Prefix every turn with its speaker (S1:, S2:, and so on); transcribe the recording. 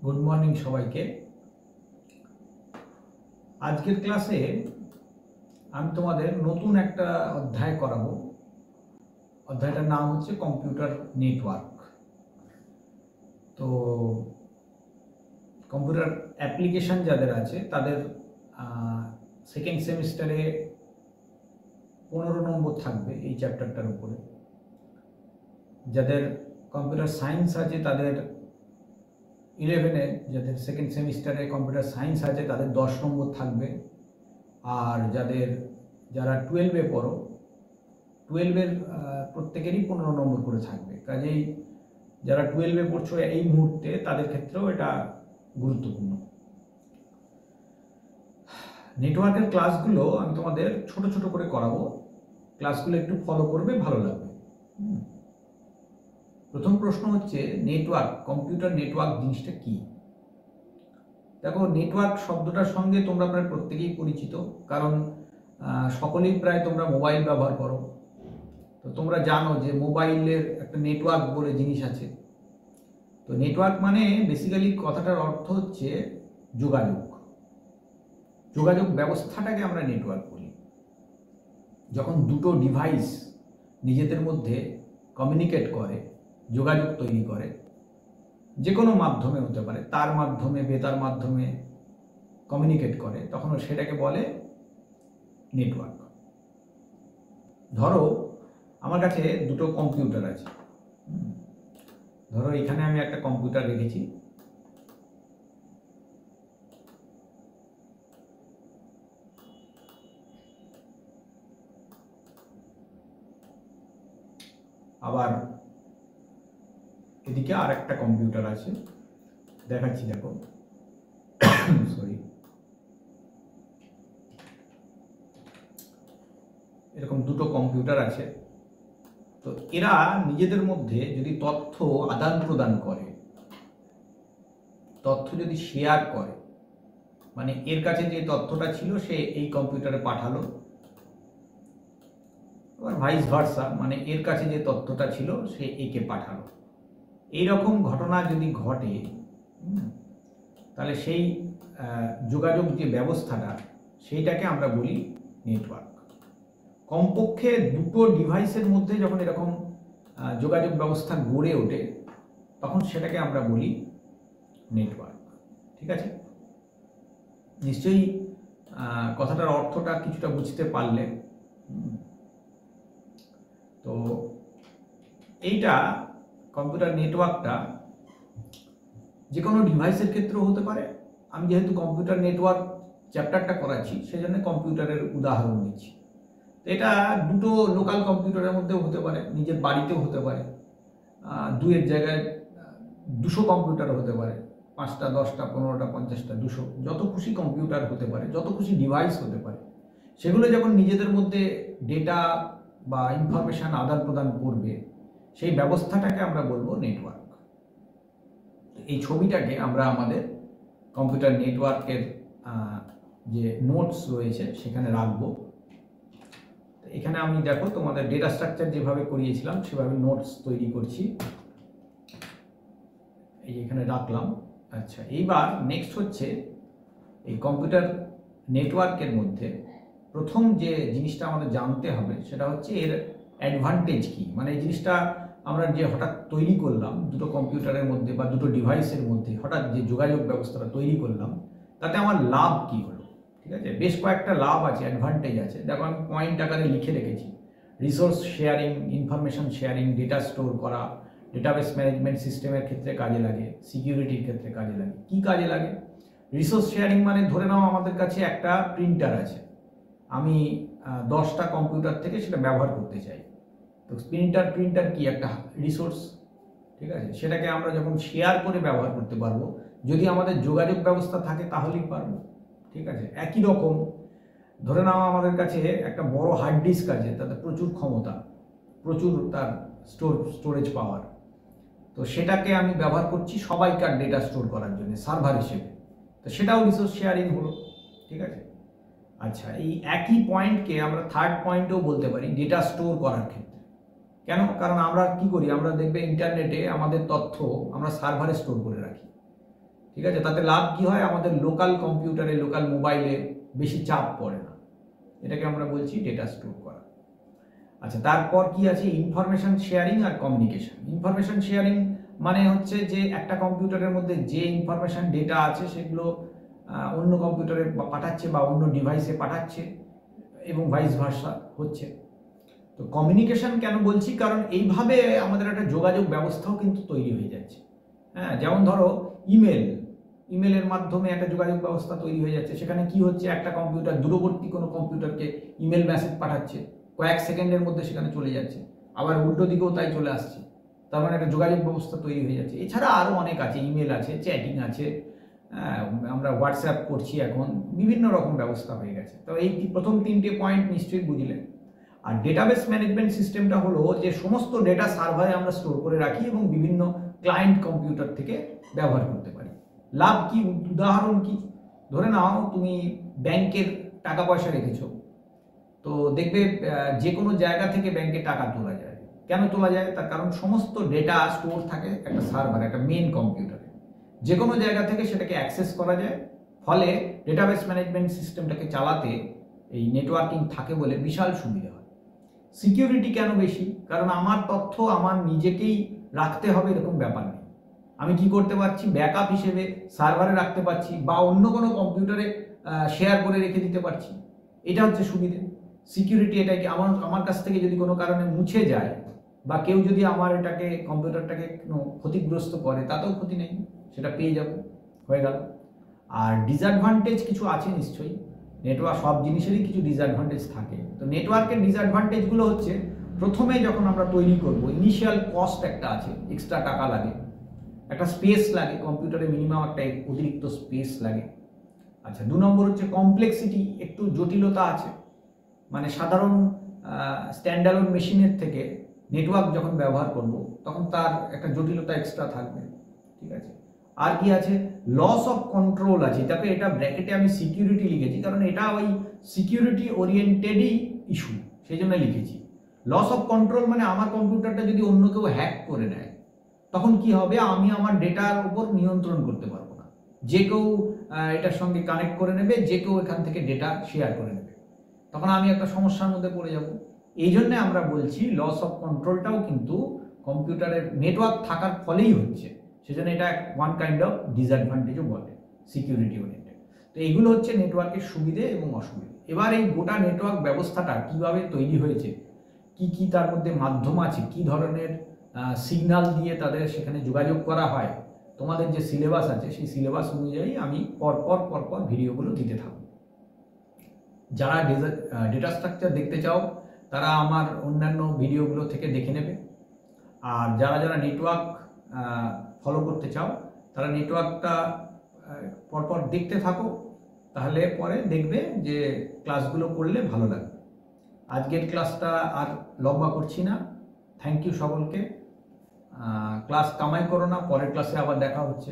S1: Good morning সবাইকে। আজকের ক্লাসে আমি তোমাদের নতুন একটা অধ্যায় করাবো। অধ্যায়টার নাম হচ্ছে কম্পিউটার নেটওয়ার্ক। তো কম্পিউটার অ্যাপ্লিকেশন যাদের আছে তাদের সেকেন্ড সেমিস্টারে 15 নম্বর থাকবে এই চ্যাপ্টারটার উপরে। যাদের কম্পিউটার সায়েন্স আছে তাদের 11-এ, যাদের সেকেন্ড সেমিস্টারে কম্পিউটার সায়েন্স আছে তাদের 10 নম্বর থাকবে। আর যারা 12-এ পড়ো, 12-এর প্রত্যেকেরই 15 নম্বর করে থাকবে। কাজেই যারা 12-এ পড়ছো এই মুহূর্তে তাদের ক্ষেত্রেও এটা গুরুত্বপূর্ণ। নেটওয়ার্কের ক্লাসগুলো আমি তোমাদের ছোট ছোট করে করাবো। ক্লাসগুলো একটু ফলো করবে, ভালো লাগবে। প্রথম প্রশ্ন হচ্ছে নেটওয়ার্ক, কম্পিউটার নেটওয়ার্ক জিনিসটা কি? দেখো, নেটওয়ার্ক শব্দটার সঙ্গে তোমরা প্রায় প্রত্যেকেই পরিচিত, কারণ সকলেই প্রায় তোমরা মোবাইল ব্যবহার করো। তো তোমরা জানো যে মোবাইলের একটা নেটওয়ার্ক বলে জিনিস আছে। তো নেটওয়ার্ক মানে বেসিক্যালি কথাটার অর্থ হচ্ছে যোগাযোগ। যোগাযোগ ব্যবস্থাটাকে আমরা নেটওয়ার্ক বলি। যখন দুটো ডিভাইস নিজেদের মধ্যে কমিউনিকেট করে, যোগাযোগ তৈরি করে, যে কোনো মাধ্যমে হতে পারে, তার মাধ্যমে, বেতার মাধ্যমে কমিউনিকেট করে, তখন সেটাকে বলে নেটওয়ার্ক। ধরো আমার কাছে দুটো কম্পিউটার আছে। ধরো এখানে আমি একটা কম্পিউটার রেখেছি। আবার এদিকে আর একটা কম্পিউটার আছে, দেখাচ্ছি, দেখো। সরি, এরকম দুটো কম্পিউটার আছে। তো এরা নিজেদের মধ্যে যদি তথ্য আদান প্রদান করে, তথ্য যদি শেয়ার করে, মানে এর কাছে যে তথ্যটা ছিল সে এই কম্পিউটারে পাঠালো, আবার ভাইস ভার্সা, মানে এর কাছে যে তথ্যটা ছিল সে একে পাঠালো। এইরকম ঘটনা যদি ঘটে, তাহলে সেই যোগাযোগ যে ব্যবস্থাটা সেইটাকে আমরা বলি নেটওয়ার্ক। কমপক্ষে দুটো ডিভাইসের মধ্যে যখন এরকম যোগাযোগ ব্যবস্থা গড়ে ওঠে তখন সেটাকে আমরা বলি নেটওয়ার্ক। ঠিক আছে? নিশ্চয়ই কথাটার অর্থটা কিছুটা বুঝতে পারলে। তো এইটা কম্পিউটার নেটওয়ার্কটা যে কোনো ডিভাইসের ক্ষেত্রেও হতে পারে। আমি যেহেতু কম্পিউটার নেটওয়ার্ক চ্যাপ্টারটা করাচ্ছি সেজন্য কম্পিউটারের উদাহরণ দিচ্ছি। তো এটা দুটো লোকাল কম্পিউটারের মধ্যেও হতে পারে, নিজের বাড়িতেও হতে পারে, দুইয়ের জায়গায় 200 কম্পিউটার হতে পারে, 5টা, 10টা, 15টা, 50টা, 200, যত খুশি কম্পিউটার হতে পারে, যত খুশি ডিভাইস হতে পারে। সেগুলো যখন নিজেদের মধ্যে ডেটা বা ইনফরমেশন আদান প্রদান করবে, সেই ব্যবস্থাটাকে আমরা বলবো নেটওয়ার্ক। এই ছবিটাকে আমরা আমাদের কম্পিউটার নেটওয়ার্কের যে নোটস রয়েছে সেখানে রাখবো। এখানে আমি, দেখো, তোমাদের ডেটা স্ট্রাকচার যেভাবে করিয়েছিলাম সেভাবে নোটস তৈরি করছি, এই এখানে রাখলাম। আচ্ছা, এইবার নেক্সট হচ্ছে এই কম্পিউটার নেটওয়ার্কের মধ্যে প্রথম যে জিনিসটা আমাদের জানতে হবে সেটা হচ্ছে এর অ্যাডভান্টেজ কি। মানে এই জিনিসটা আমরা যে হঠাৎ তৈরি করলাম দুটো কম্পিউটারের মধ্যে বা দুটো ডিভাইসের মধ্যে, হঠাৎ যে যোগাযোগ ব্যবস্থাটা তৈরি করলাম, তাতে আমার লাভ কি হলো? ঠিক আছে, বেশ কয়েকটা লাভ আছে, অ্যাডভান্টেজ আছে। দেখো, আমি পয়েন্ট আকারে লিখে রেখেছি। Resource sharing, information sharing, data store করা, ডেটাবেস ম্যানেজমেন্ট সিস্টেমের ক্ষেত্রে কাজে লাগে, সিকিউরিটির ক্ষেত্রে কাজে লাগে। কি কাজে লাগে? রিসোর্স শেয়ারিং মানে ধরে নাও আমাদের কাছে একটা প্রিন্টার আছে, আমি 10টা কম্পিউটার থেকে সেটা ব্যবহার করতে চাই। তো প্রিন্টার কি একটা রিসোর্স, ঠিক আছে? সেটাকে আমরা যখন শেয়ার করে ব্যবহার করতে পারবো, যদি আমাদের যোগাযোগ ব্যবস্থা থাকে তাহলেই পারবো। ঠিক আছে, একই রকম ধরে নাও আমাদের কাছে একটা বড় হার্ড ডিস্ক আছে, তাতে প্রচুর ক্ষমতা, প্রচুর তার স্টোরেজ পাওয়ার। তো সেটাকে আমি ব্যবহার করছি সবাইকার ডেটা স্টোর করার জন্য, সার্ভার হিসেবে। তো সেটাও রিসোর্স শেয়ারিং হলো। ঠিক আছে? আচ্ছা, এই একই পয়েন্টকে আমরা থার্ড পয়েন্টেও বলতে পারি, ডেটা স্টোর করার ক্ষেত্রে। কেন? কারণ আমরা কি করি, আমরা দেখবে ইন্টারনেটে আমাদের তথ্য আমরা সার্ভারে স্টোর করে রাখি। ঠিক আছে, তাতে লাভ কি হয়, আমাদের লোকাল কম্পিউটারে লোকাল মোবাইলে বেশি চাপ পড়ে না, এটাকে আমরা বলছি ডেটা স্টোর করা। আচ্ছা, তারপর কি আছে, ইনফরমেশন শেয়ারিং আর কমিউনিকেশন। ইনফরমেশন শেয়ারিং মানে হচ্ছে যে একটা কম্পিউটারের মধ্যে যে ইনফরমেশন ডেটা আছে সেগুলো অন্য কম্পিউটারে পাঠাচ্ছে বা অন্য ডিভাইসে পাঠাচ্ছে এবং ভাইস ভার্সা হচ্ছে। তো কমিউনিকেশন কেন বলছি, কারণ এইভাবে আমাদের একটা যোগাযোগ ব্যবস্থাও কিন্তু তৈরি হয়ে যাচ্ছে। হ্যাঁ, যেমন ধরো ইমেলের মাধ্যমে একটা যোগাযোগ ব্যবস্থা তৈরি হয়ে যাচ্ছে। সেখানে কি হচ্ছে, একটা কম্পিউটার দূরবর্তী কোনো কম্পিউটারকে ইমেল মেসেজ পাঠাচ্ছে, কয়েক সেকেন্ডের মধ্যে সেখানে চলে যাচ্ছে, আবার উল্টো দিকেও তাই চলে আসছে। তার মানে একটা যোগাযোগ ব্যবস্থা তৈরি হয়ে যাচ্ছে। এছাড়া আরও অনেক আছে, ইমেল আছে, চ্যাটিং আছে, আমরা হোয়াটসঅ্যাপ করছি, এখন বিভিন্ন রকম ব্যবস্থা হয়ে গেছে। তো এই প্রথম তিনটে পয়েন্ট নিশ্চয়ই বুঝলেন। আর ডেটাবেস ম্যানেজমেন্ট সিস্টেমটা হলো যে সমস্ত ডেটা সার্ভারে আমরা স্টোর করে রাখি এবং বিভিন্ন ক্লায়েন্ট কম্পিউটার থেকে ব্যবহার করতে পারি। লাভ কি, উদাহরণ কি, ধরে নাও তুমি ব্যাংকের টাকা পয়সা রেখেছো, তো দেখবে যে কোনো জায়গা থেকে ব্যাংকে টাকা তোলা যায়। কেন তোলা যায়, তার কারণ সমস্ত ডেটা স্টোর থাকে একটা সার্ভার, একটা মেন কম্পিউটারে, যে কোনো জায়গা থেকে সেটাকে অ্যাক্সেস করা যায়। ফলে ডেটাবেস ম্যানেজমেন্ট সিস্টেমটাকে চালাতে এই নেটওয়ার্কিং থাকে বলে বিশাল সুবিধা হয়। সিকিউরিটি কেন বেশি, কারণ আমার তথ্য আমার নিজেকেই রাখতে হবে এরকম ব্যাপার নেই। আমি কি করতে পারছি, ব্যাকআপ হিসেবে সার্ভারে রাখতে পারছি বা অন্য কোনো কম্পিউটারে শেয়ার করে রেখে দিতে পারছি। এটা হচ্ছে সুবিধে। সিকিউরিটি এটাকে আমার কাছ থেকে যদি কোনো কারণে মুছে যায় বা কেউ যদি আমার এটাকে কম্পিউটারটাকে ক্ষতিগ্রস্ত করে, তাতেও ক্ষতি নেই, সেটা পেয়ে যাব, হয়ে গেল। আর ডিসঅ্যাডভান্টেজ কিছু আছে নিশ্চয়ই, নেটওয়ার্ক সব জিনিসেরই কিছু ডিসঅ্যাডভান্টেজ থাকে। তো নেটওয়ার্কের ডিসঅ্যাডভান্টেজগুলো হচ্ছে, প্রথমে যখন আমরা তৈরি করব ইনিশিয়াল কস্ট একটা আছে, এক্সট্রা টাকা লাগে, একটা স্পেস লাগে, কম্পিউটারে মিনিমাম একটা অতিরিক্ত স্পেস লাগে। আচ্ছা, 2 নম্বর হচ্ছে কমপ্লেক্সিটি, একটু জটিলতা আছে, মানে সাধারণ স্ট্যান্ডার্ড মেশিনের থেকে নেটওয়ার্ক যখন ব্যবহার করব তখন তার একটা জটিলতা এক্সট্রা থাকবে। ঠিক আছে, আর কি আছে, লস অফ কন্ট্রোল আছে। তারপরে এটা ব্র্যাকেটে আমি সিকিউরিটি লিখেছি, কারণ এটা ওই সিকিউরিটি ওরিয়েন্টেডই ইস্যু, সেই জন্য লিখেছি। লস অফ কন্ট্রোল মানে আমার কম্পিউটারটা যদি অন্য কেউ হ্যাক করে নেয়, তখন কি হবে, আমি আমার ডেটার উপর নিয়ন্ত্রণ করতে পারবো না। যে কেউ এটার সঙ্গে কানেক্ট করে নেবে, যে কেউ এখান থেকে ডেটা শেয়ার করে নেবে, তখন আমি একটা সমস্যার মধ্যে পড়ে যাব। এই জন্যে আমরা বলছি লস অফ কন্ট্রোলটাও কিন্তু কম্পিউটারের নেটওয়ার্ক থাকার ফলেই হচ্ছে, সেজন্য এটা ওয়ান কাইন্ড অফ ডিসঅ্যাডভান্টেজও বটে, সিকিউরিটি ওরিয়েন্টেড। তো এইগুলো হচ্ছে নেটওয়ার্কের সুবিধে এবং অসুবিধে। এবার এই গোটা নেটওয়ার্ক ব্যবস্থাটা কিভাবে তৈরি হয়েছে, কি কি তার মধ্যে মাধ্যম আছে, কি ধরনের সিগন্যাল দিয়ে তাদের সেখানে যোগাযোগ করা হয়, তোমাদের যে সিলেবাস আছে সেই সিলেবাস অনুযায়ী আমি পরপর ভিডিওগুলো দিতে থাকবো। যারা ডেটা স্ট্রাকচার দেখতে চাও তারা আমার অন্যান্য ভিডিওগুলো থেকে দেখে নেবে। আর যারা নেটওয়ার্ক ফলো করতে চাও তারা নেটওয়ার্কটা পরপর দেখতে থাকো, তাহলে পরে দেখবে যে ক্লাসগুলো করলে ভালো লাগবে। আজকের ক্লাসটা আর লম্বা করছি না, থ্যাংক ইউ সকলকে। ক্লাস কামাই করো না, পরের ক্লাসে আবার দেখা হচ্ছে।